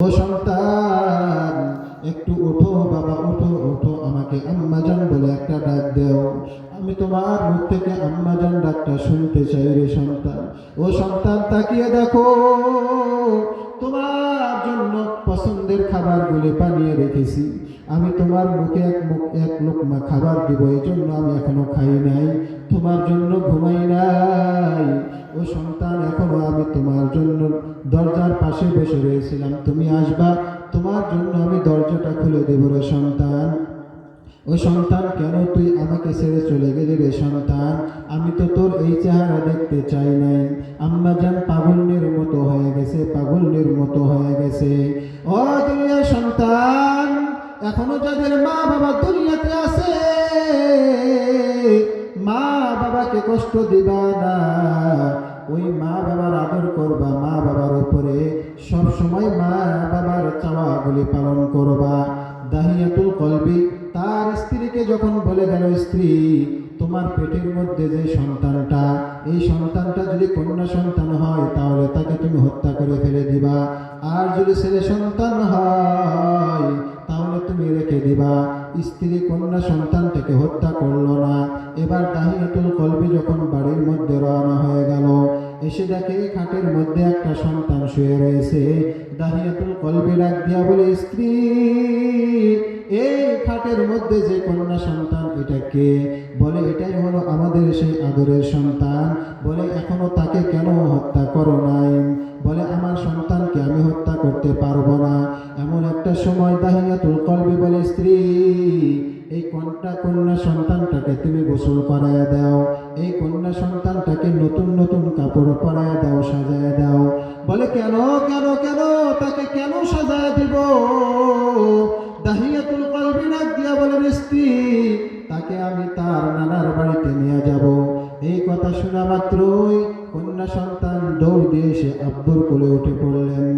ও সন্তান, একটু ওঠো বাবা, ওঠো ওঠো, আমাকে আম্মাজান বলে একটা ডাক দেও। আমি তোমার মুখ থেকে আম্মাজান ডাকটা শুনতে চাই রে সন্তান। ও সন্তান, তাকিয়ে দেখো, তোমার জন্য পছন্দের খাবারগুলি বানিয়ে রেখেছি। আমি তোমার মুখে এক লোকমা খাবার দিব, এই জন্য আমি এখনো খাই নাই। তোমার জন্য ঘুমাই নাই। ও সন্তান, এখনো আমি তোমার জন্য দরজার পাশে বসে রয়েছিলাম, তুমি আসবা, তোমার জন্য আমি দরজাটা খুলে দেব রে সন্তান। ও সন্তান, কেন তুই আমাকে ছেড়ে চলে গেলি রে সন্তান? আমি তো তোর এই চেহারা দেখতে চাই নাই। আম্মাজান পাগলের মতো হয়ে গেছে, পাগলের মতো হয়ে গেছে। ও দুনিয়ার সন্তান, এখনো যাদের মা বাবা দুনিয়াতে আছে, মা বাবাকে কষ্ট দিবা না। ওই মা বাবার আদর করবা, মা বাবার উপরে সব সময় মা বাবার চাওয়াগুলি পালন করবা। দাহিয়াতুল কলবি তার স্ত্রীকে যখন বলে গেল, স্ত্রী, তোমার পেটের মধ্যে যে সন্তানটা, এই সন্তানটা যদি কন্যা সন্তান হয় তাহলে তাকে তুমি হত্যা করে ফেলে দিবা, আর যদি ছেলে সন্তান হয় তাহলে তুমি রেখে দিবা। স্ত্রী কন্যা সন্তানটাকে হত্যা করলো না। এবার দাহিয়াতুল কলবি যখন বাড়ির মধ্যে রওনা হয়ে গেল, এসে দেখে খাটের মধ্যে একটা সন্তান শুয়ে রয়েছে। দাহিয়াতুল কলবি ডাক দিয়া বলে, স্ত্রী, এই খাটের মধ্যে যে কন্যা সন্তান, এটা কে? বলে, এটাই হলো আমাদের সেই আদরের সন্তান। বলে, এখনো তাকে কেন হত্যা করো নাই? বলে, আমার সন্তানকে আমি হত্যা করতে পারবো না। এমন একটা সময় দাহিয়াতুল কলবি বলে, স্ত্রী, এই কন্যা সন্তানটাকে তুমি গোসল করায় দাও, এই কন্যা সন্তানটাকে নতুন নতুন কাপড় পরায় দাও, সাজায় দাও। বলে, কেন কেন কেন, তাকে কেন সাজায় দিব? দাহিয়াতুল কলবি ডাক দিয়া বলেন, স্ত্রী, তাকে আমি তার নানার বাড়িতে নিয়ে যাব। এই কথা শোনা মাত্রই কন্যা সন্তান দৌড় দিয়ে এসে আব্বুর কোলে উঠে পড়লেন।